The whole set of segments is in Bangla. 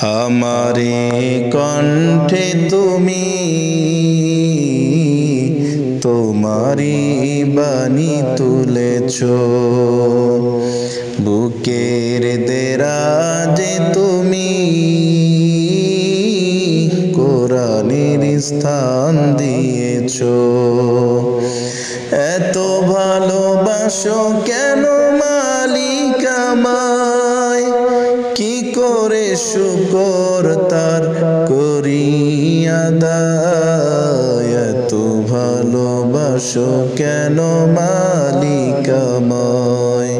আমারে কণ্ঠে তুমি তোমারি বাণী তুলেছ, বুকের দেরাজে তুমি কোরআনের স্থান দিয়েছ। এত ভালোবাসো কেন মালিক আমায়, কি করে শুকর তার করি আদায়। এত ভালোবাসো কেন মালিক আমায়,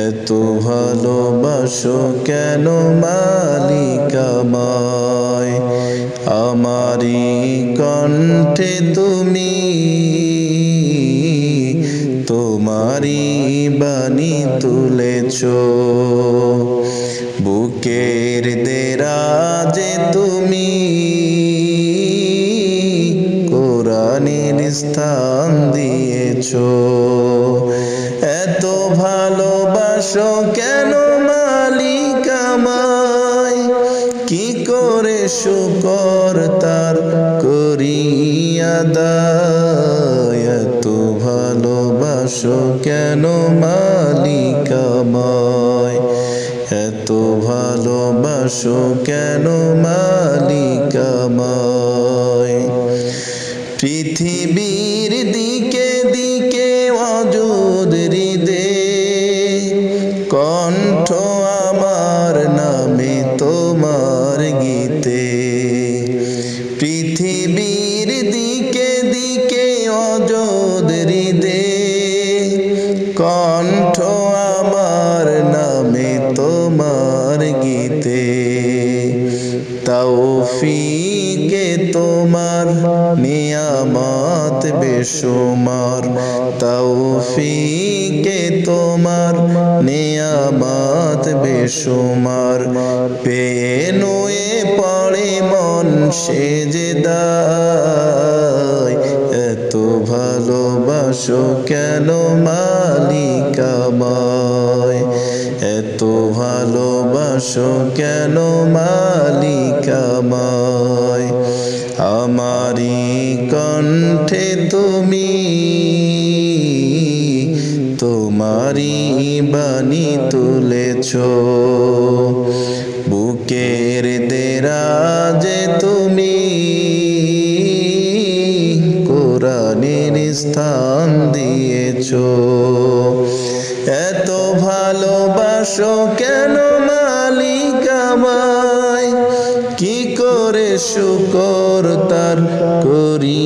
এত ভালোবাসো কেন মালিক আমায়। আমারি কণ্ঠে তুমি তোমারি বাণী তুলেছ, বুকের দেরাজে তুমি কোরআনের স্থান দিয়েছ। এত ভালোবাসো কেন মালিক আমায়, কি করে শুকর তার করি আদায়। এত ভালোবাসো কেন মালিক আমায়, এত ভালোবাসো কেন মালিক আমায়। পৃথিবীর দিকে দিকে অযুদ হৃদে কণ্ঠ আমার নামে তোমার গীতে। পৃথিবীর দিকে দিকে অযুদ হৃদে কণ্ঠ আমার নামে তোমার গীতে। তৌফিকে তোমার নিয়ামত বেশুমার, তৌফিকে তোমার নিয়ামত বেশুমার। পেয়ে নুয়ে পড়ে মন সেজদায়, এত ভালোবাসো কেন মালিক আমায়, এত ভালোবাসো কেন মালিক আমায়। আমারি কণ্ঠে তুমি তোমারি বাণী তুলেছ, বুকের দেরাজে তুমি কোরআনের স্থান দিয়েছ। এত ভালোবাসো কেন মালিক আমায়, কি করে শুকর তার করি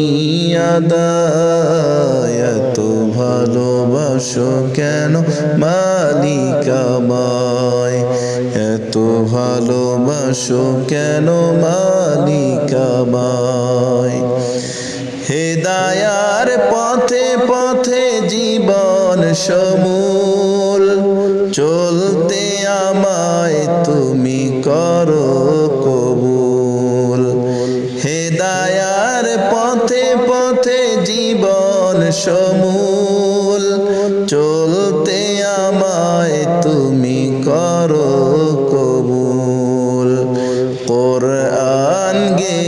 আদায়। এত ভালোবাসো কেন মালিক আমায়, এত ভালোবাসো কেন মালিক আমায়। হেদায়ার পথে পথে জীবন সমূল চলতে আমায় তুমি করো কবুল। হেদায়ার পথে পথে জীবন সমূল চলতে আমায় তুমি করো কবুল। কোরআন গে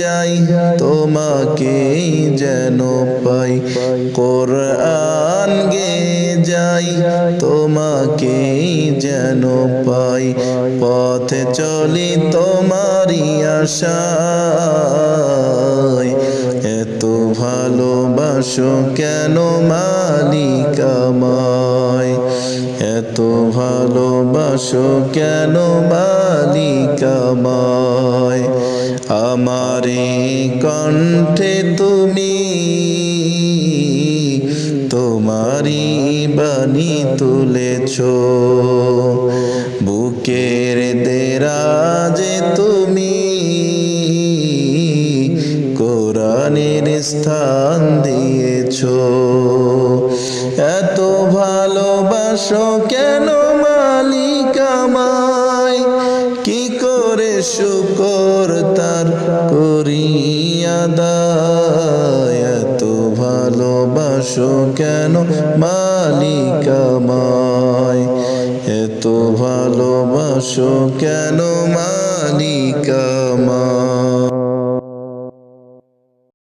যাই তোমাকেই যেন পাই, কোরআন গে যাই তোমাকেই যেন পাই। পথে চলি তোমারি আশায়, এত ভালোবাসো কেন মালিক আমায়, এত ভালোবাসো কেন মালিক আমায়। আমারি কণ্ঠে তুমি তোমারি বাণী তুলেছ, বুকের দেরাজে তুমি কোরআনের স্থান দিয়েছ। এত ভালোবাসো কেন মালিক আমায়, কি করে শুকর তার করি আদায়। এত ভালোবাসো কেন মালিক আমায়, এত ভালোবাসো কেন মা